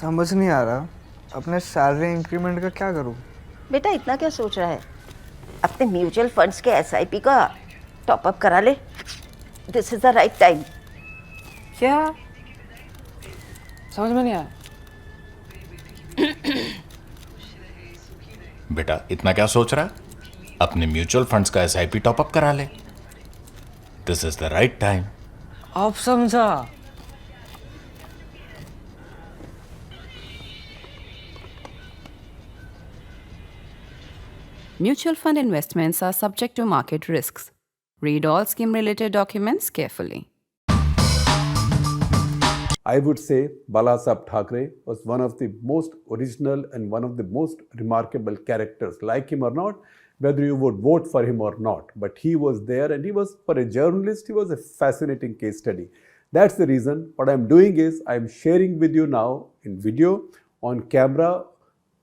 समझ नहीं आ रहा अपने सैलरी इंक्रीमेंट का क्या करूं। बेटा इतना क्या सोच रहा है, अपने म्यूचुअल फंड्स के एसआईपी का टॉपअप करा ले। This is the right time. क्या समझ में नहीं आया। बेटा इतना क्या सोच रहा है, अपने म्यूचुअल फंड्स का एसआईपी टॉपअप करा ले। This is the right time. अब समझा। Mutual fund investments are subject to market risks. Read all scheme-related documents carefully. I would say Balasaheb Thackeray was one of the most original and one of the most remarkable characters. Like him or not, whether you would vote for him or not, but he was there, and he was, for a journalist, he was a fascinating case study. That's the reason what I'm doing is I'm sharing with you now in video, on camera,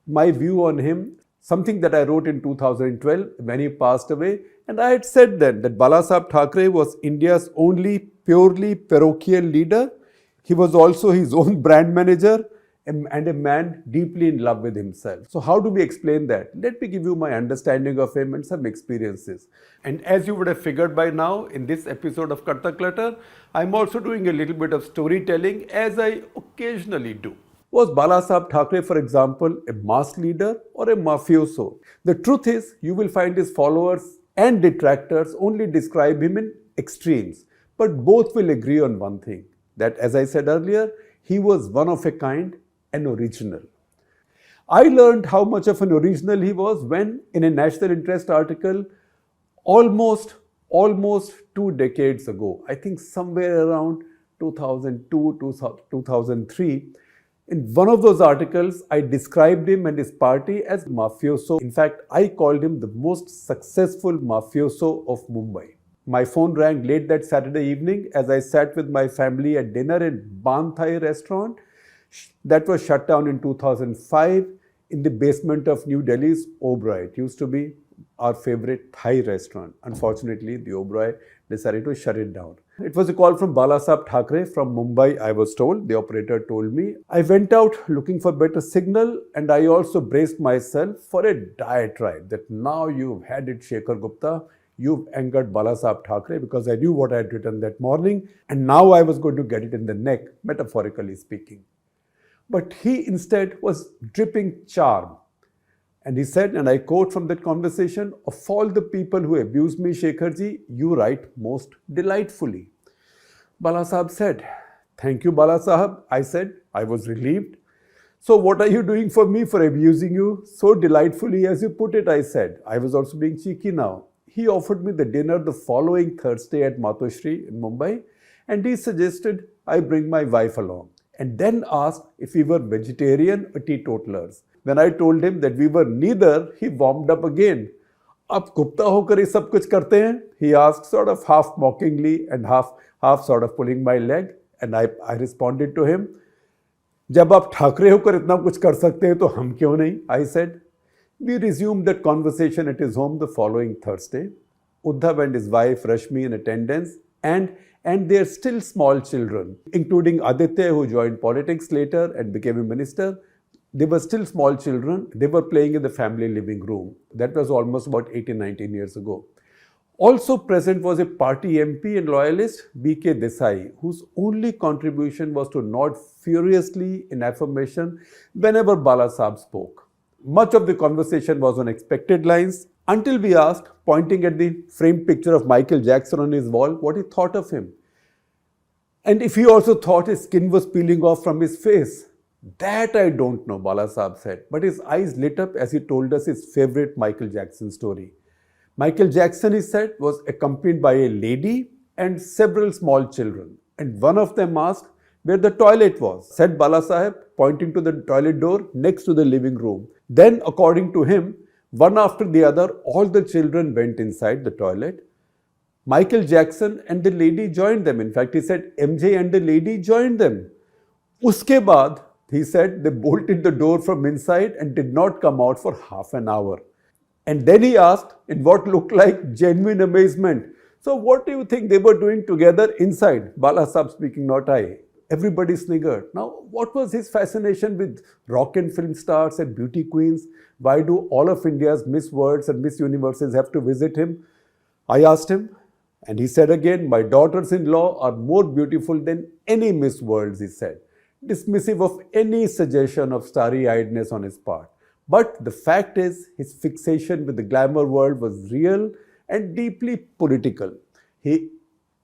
my view on him. Something that I wrote in 2012 when he passed away. And I had said then that Balasaheb Thackeray was India's only purely parochial leader. He was also his own brand manager and a man deeply in love with himself. So how do we explain that? Let me give you my understanding of him and some experiences. And as you would have figured by now, in this episode of Cut the Clutter, I'm also doing a little bit of storytelling, as I occasionally do. Was Balasaheb Thackeray, for example, a mass leader or a mafioso? The truth is, you will find his followers and detractors only describe him in extremes. But both will agree on one thing, that as I said earlier, he was one of a kind, an original. I learned how much of an original he was when, in a national interest article, almost 2 decades ago, I think somewhere around 2002, 2003, in one of those articles, I described him and his party as mafioso. In fact, I called him the most successful mafioso of Mumbai. My phone rang late that Saturday evening as I sat with my family at dinner in Bal Thackeray restaurant that was shut down in 2005 in the basement of New Delhi's Oberoi. It used to be our favorite Thai restaurant. Unfortunately, the Oberoi decided to shut it down. It was a call from Balasaheb Thackeray from Mumbai, I was told. The operator told me. I went out looking for better signal, and I also braced myself for a diatribe that now you've had it, Shekhar Gupta. You've angered Balasaheb Thackeray, because I knew what I had written that morning, and now I was going to get it in the neck, metaphorically speaking. But he instead was dripping charm. And he said, and I quote from that conversation, "Of all the people who abused me, Shekharji, you write most delightfully." Balasaheb said, "Thank you, Balasaheb." I said, I was relieved. "So what are you doing for me for abusing you so delightfully as you put it?" I said. I was also being cheeky now. He offered me the dinner the following Thursday at Matoshri in Mumbai, and he suggested I bring my wife along, and then asked if we were vegetarian or teetotalers. When I told him that we were neither, he warmed up again. "Aap Gupta hokar ye sab kuch karte hain?" he asked, sort of half mockingly and half sort of pulling my leg. And I responded to him, "Jab aap Thackeray hokar itna kuch kar sakte hain, to hum kyun nahi?" I said. We resumed that conversation at his home the following Thursday. Uddhav and his wife Rashmi in attendance, and their still small children, including Aditya, who joined politics later and became a minister. They were still small children. They were playing in the family living room. That was almost about 18, 19 years ago. Also present was a party MP and loyalist, B.K. Desai, whose only contribution was to nod furiously in affirmation whenever Balasaheb spoke. Much of the conversation was on expected lines, until we asked, pointing at the framed picture of Michael Jackson on his wall, what he thought of him. And if he also thought his skin was peeling off from his face. That I don't know, Balasaheb said, but his eyes lit up as he told us his favorite Michael Jackson story. Michael Jackson, he said, was accompanied by a lady and several small children, and one of them asked where the toilet was. Said Balasaheb, pointing to the toilet door next to the living room. Then, according to him, one after the other, all the children went inside the toilet. Michael Jackson and the lady joined them. In fact, he said MJ and the lady joined them. Uske baad, he said, they bolted the door from inside and did not come out for half an hour. And then he asked, in what looked like genuine amazement, "So what do you think they were doing together inside?" Balasaheb speaking, not I. Everybody sniggered. Now, what was his fascination with rock and film stars and beauty queens? Why do all of India's Miss Worlds and Miss Universes have to visit him? I asked him, and he said again, my daughters-in-law are more beautiful than any Miss Worlds, he said, dismissive of any suggestion of starry-eyedness on his part. But the fact is, his fixation with the glamour world was real and deeply political. He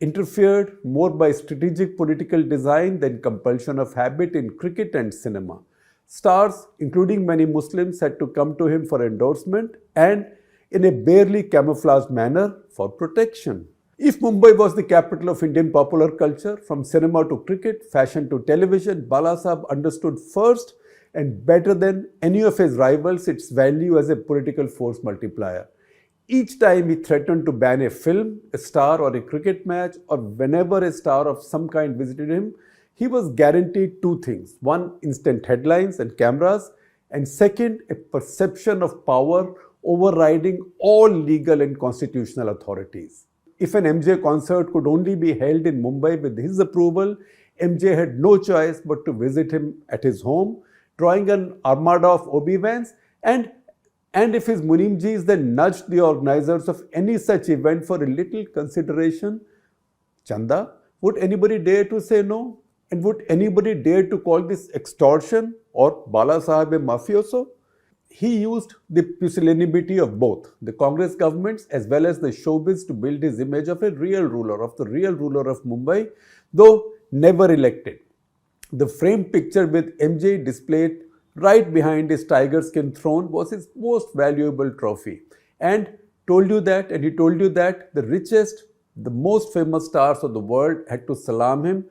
interfered more by strategic political design than compulsion of habit in cricket and cinema. Stars, including many Muslims, had to come to him for endorsement and, in a barely camouflaged manner, for protection. If Mumbai was the capital of Indian popular culture, from cinema to cricket, fashion to television, Balasaheb understood first and better than any of his rivals its value as a political force multiplier. Each time he threatened to ban a film, a star or a cricket match, or whenever a star of some kind visited him, he was guaranteed two things. One, instant headlines and cameras, and second, a perception of power overriding all legal and constitutional authorities. If an MJ concert could only be held in Mumbai with his approval, MJ had no choice but to visit him at his home, drawing an armada of obi-Wans, and if his Munimjis then nudged the organizers of any such event for a little consideration, Chanda, would anybody dare to say no? And would anybody dare to call this extortion or Balasaheb a mafioso? He used the pusillanimity of both the Congress governments as well as the showbiz to build his image of a real ruler, of the real ruler of Mumbai, though never elected. The framed picture with MJ displayed right behind his tiger skin throne was his most valuable trophy. And he told you that the richest, the most famous stars of the world had to salam him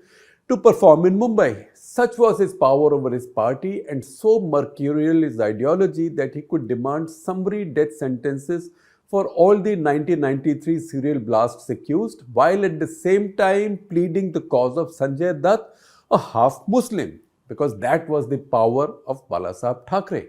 to perform in Mumbai. Such was his power over his party and so mercurial his ideology that he could demand summary death sentences for all the 1993 serial blasts accused, while at the same time pleading the cause of Sanjay Dutt, a half Muslim, because that was the power of Balasaheb Thackeray.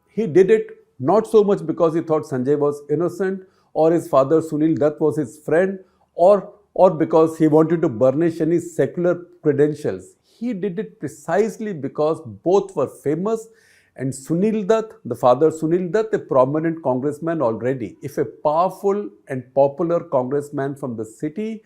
He did it not so much because he thought Sanjay was innocent or his father Sunil Dutt was his friend or because he wanted to burnish any secular credentials. He did it precisely because both were famous and Sunil Dutt, the father Sunil Dutt, a prominent congressman already. If a powerful and popular congressman from the city,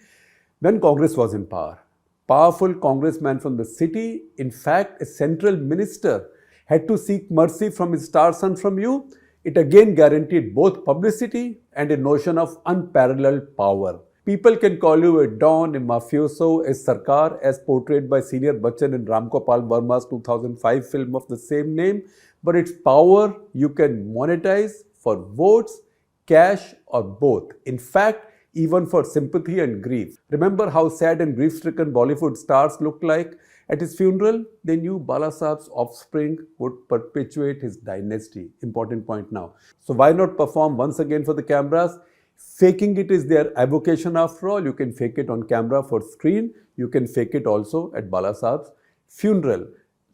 when Congress was in power, powerful congressman from the city, in fact a central minister, had to seek mercy from his star son from you, it again guaranteed both publicity and a notion of unparalleled power. People can call you a don, a mafioso, a sarkar, as portrayed by Senior Bachchan in Ram Gopal Verma's 2005 film of the same name, but its power you can monetize for votes, cash, or both. In fact, even for sympathy and grief. Remember how sad and grief-stricken Bollywood stars looked like at his funeral? They knew Balasaheb's offspring would perpetuate his dynasty. Important point now. So why not perform once again for the cameras? Faking it is their avocation after all. You can fake it on camera for screen. You can fake it also at Balasaheb's funeral.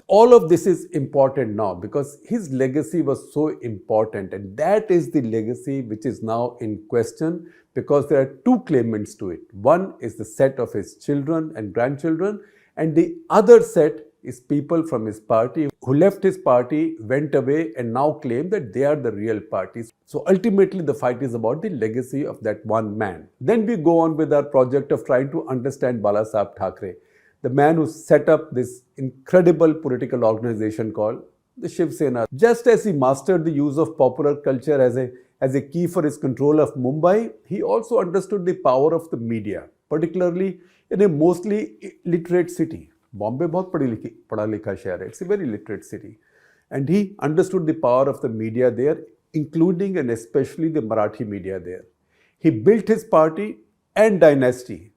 All of this is important now because his legacy was so important, and that is the legacy which is now in question because there are two claimants to it. One is the set of his children and grandchildren, and the other set is people from his party who left his party, went away, and now claim that they are the real parties. So ultimately the fight is about the legacy of that one man. Then we go on with our project of trying to understand Balasaheb Thackeray, the man who set up this incredible political organization called the Shiv Sena. Just as he mastered the use of popular culture as a key for his control of Mumbai, he also understood the power of the media, particularly in a mostly literate city. Bombay बहुत पढ़ा लिखा शहर है. It's a very literate city. And he understood the power of the media there, including and especially the Marathi media there. He built his party and dynasty.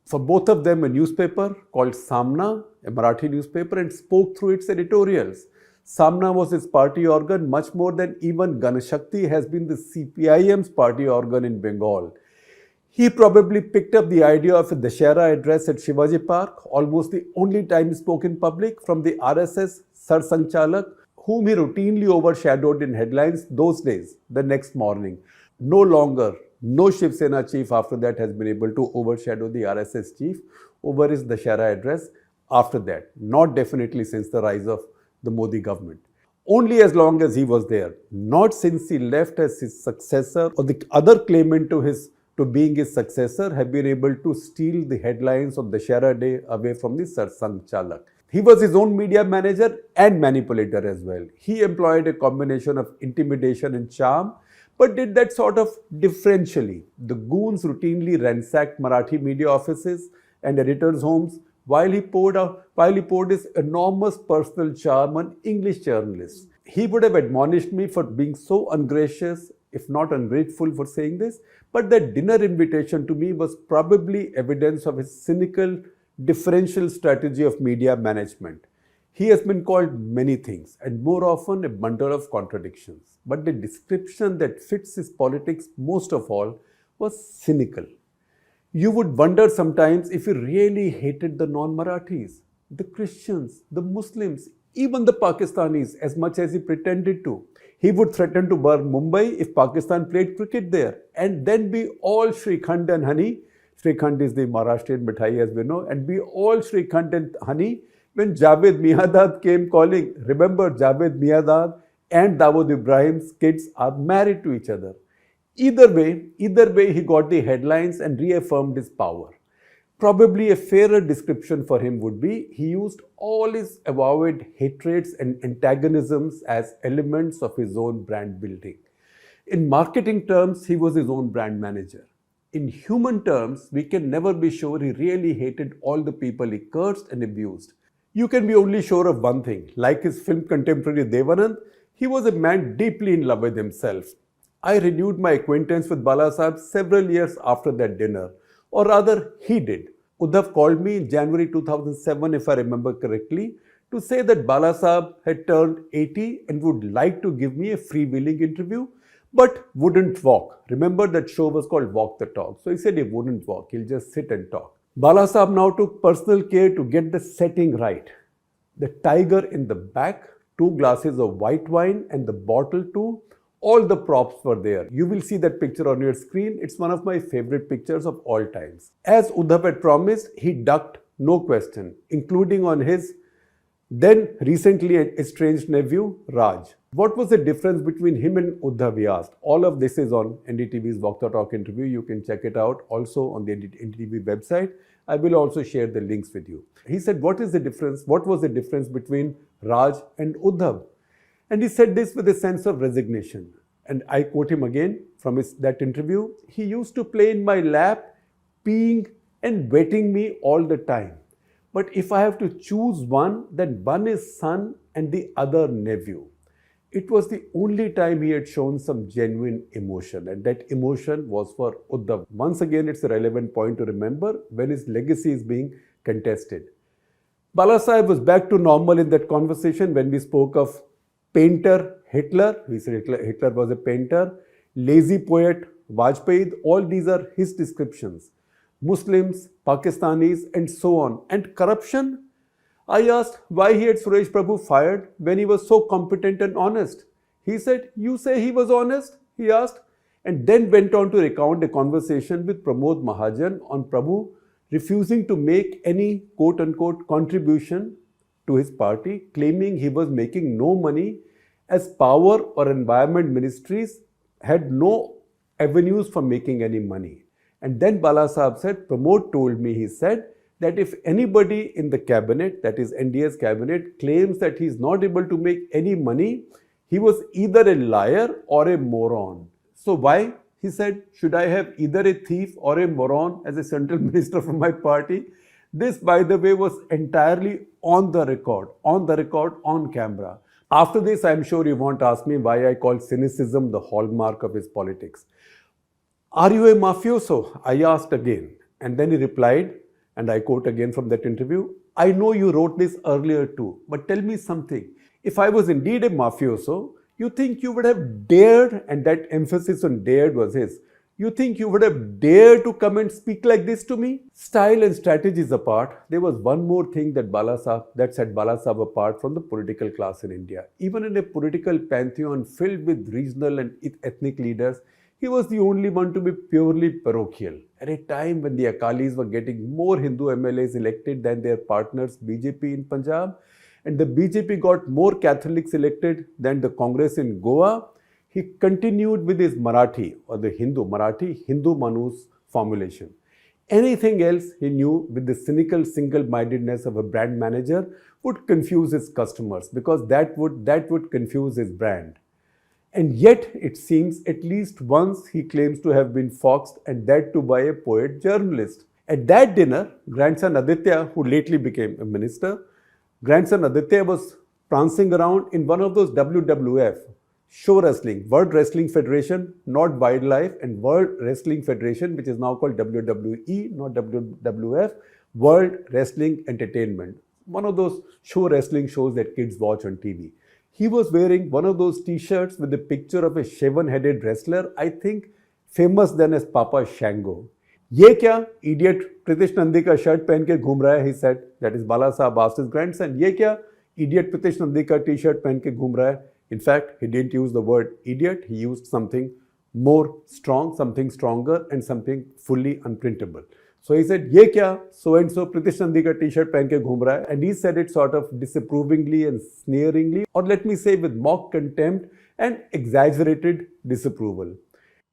For both of them, a newspaper called Samna, a Marathi newspaper, and spoke through its editorials. Samna was his party organ much more than even Ganashakti has been the CPIM's party organ in Bengal. He probably picked up the idea of a Dashera address at Shivaji Park, almost the only time he spoke in public, from the RSS Sar Sanchalak, whom he routinely overshadowed in headlines those days, the next morning. No longer, no Shiv Sena chief after that has been able to overshadow the RSS chief over his Dashera address. after that, not definitely since the rise of the Modi government. Only as long as he was there, not since he left as his successor or the other claimant to being his successor have been able to steal the headlines of the Shara Day away from the Sarsang Chalak. He was his own media manager and manipulator as well. He employed a combination of intimidation and charm, but did that sort of differentially. The goons routinely ransacked Marathi media offices and editors' homes while he poured his enormous personal charm on English journalists. He would have admonished me for being so ungracious, if not ungrateful for saying this, but that dinner invitation to me was probably evidence of his cynical, differential strategy of media management. He has been called many things, and more often a bundle of contradictions. But the description that fits his politics most of all was cynical. You would wonder sometimes if he really hated the non-Marathis, the Christians, the Muslims, even the Pakistanis as much as he pretended to. He would threaten to burn Mumbai if Pakistan played cricket there, and then be all Shrikhand and honey. Shrikhand is the Maharashtrian mithai as we know, and be all Shrikhand and honey when Javed Miandad came calling. Remember, Javed Miandad and Dawood Ibrahim's kids are married to each other. Either way, he got the headlines and reaffirmed his power. Probably a fairer description for him would be he used all his avowed hatreds and antagonisms as elements of his own brand building. In marketing terms, he was his own brand manager. In human terms, we can never be sure he really hated all the people he cursed and abused. You can be only sure of one thing. Like his film contemporary Devanand, he was a man deeply in love with himself. I renewed my acquaintance with Balasaheb several years after that dinner. Or rather, he did. Uddhav called me in January 2007, if I remember correctly, to say that Balasaheb had turned 80 and would like to give me a freewheeling interview, but wouldn't walk. Remember, that show was called Walk the Talk. So he said he wouldn't walk, he'll just sit and talk. Balasaheb now took personal care to get the setting right. The tiger in the back, 2 glasses of white wine and the bottle too. All the props were there. You will see that picture on your screen. It's one of my favorite pictures of all times. As Uddhav had promised, he ducked no question, including on his then recently estranged nephew, Raj. What was the difference between him and Uddhav, he asked. All of this is on NDTV's Walk the Talk interview. You can check it out also on the NDTV website. I will also share the links with you. He said, what is the difference? What was the difference between Raj and Uddhav? And he said this with a sense of resignation. And I quote him again from that interview. He used to play in my lap, peeing and wetting me all the time. But if I have to choose one, then one is son and the other nephew. It was the only time he had shown some genuine emotion, and that emotion was for Uddhav. Once again, it's a relevant point to remember when his legacy is being contested. Balasaheb was back to normal in that conversation when we spoke of painter Hitler. We said Hitler was a painter. Lazy poet Vajpayee. All these are his descriptions. Muslims, Pakistanis, and so on. And corruption? I asked why he had Suresh Prabhu fired when he was so competent and honest. He said, you say he was honest? He asked, and then went on to recount a conversation with Pramod Mahajan on Prabhu refusing to make any quote-unquote contribution to his party, claiming he was making no money as power or environment ministries had no avenues for making any money. And then Balasaheb said, Pramod told me, he said, that if anybody in the cabinet, that is NDA's cabinet, claims that he is not able to make any money, he was either a liar or a moron. So why, he said, should I have either a thief or a moron as a central minister from my party? This, by the way, was entirely on the record, on camera. After this, I'm sure you won't ask me why I call cynicism the hallmark of his politics. Are you a mafioso? I asked again. And then he replied, and I quote again from that interview, I know you wrote this earlier too, but tell me something. If I was indeed a mafioso, you think you would have dared, and that emphasis on dared was his, you think you would have dared to come and speak like this to me? Style and strategies apart, there was one more thing that set Balasaheb apart from the political class in India. Even in a political pantheon filled with regional and ethnic leaders, He was the only one to be purely parochial. At a time when the Akalis were getting more Hindu MLAs elected than their partners BJP in Punjab, and the BJP got more Catholics elected than the Congress in Goa, he continued with his Marathi or the Hindu Manus formulation. Anything else he knew with the cynical single-mindedness of a brand manager would confuse his customers because that would confuse his brand. And yet, it seems at least once he claims to have been foxed, and that too by a poet journalist. At that dinner, grandson Aditya, who lately became a minister, grandson Aditya was prancing around in one of those WWF, Show Wrestling, World Wrestling Federation, not Wildlife, and World Wrestling Federation, which is now called WWE, not WWF, World Wrestling Entertainment. One of those show wrestling shows that kids watch on TV. He was wearing one of those t-shirts with the picture of a shaven-headed wrestler, I think famous then as Papa Shango. Ye kya idiot Pritish Nandi ka shirt pehen ke ghum raha hai, he said. That is Balasaheb asked his grandson. Ye kya idiot Pritish Nandi ka t-shirt pehen ke ghum raha hai. In fact, he didn't use the word idiot. He used something more strong, something stronger, and something fully unprintable. So he said, ye kya so-and-so Pritish Nandi ka t-shirt pehen ke ghum raha hai. And he said it sort of disapprovingly and sneeringly, or let me say with mock contempt and exaggerated disapproval.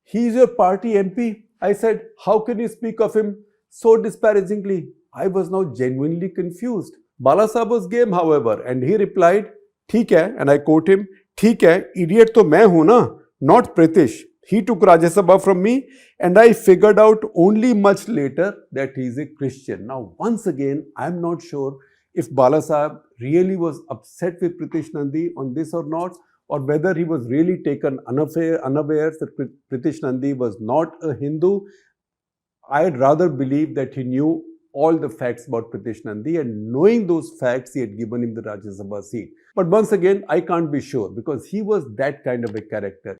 He is your party MP. I said, how can you speak of him so disparagingly? I was now genuinely confused. Balasaheb was game, however, and he replied, ठीक है, and I quote him, ठीक है, idiot तो मैं हूं ना, not Pritish. He took Rajya Sabha from me, and I figured out only much later that he is a Christian. Now, once again, I'm not sure if Balasaheb really was upset with Pritish Nandi on this or not, or whether he was really taken unawares that Pritish Nandi was not a Hindu. I'd rather believe that he knew all the facts about Pritish Nandi, and knowing those facts, he had given him the Rajya Sabha seat. But once again, I can't be sure because he was that kind of a character.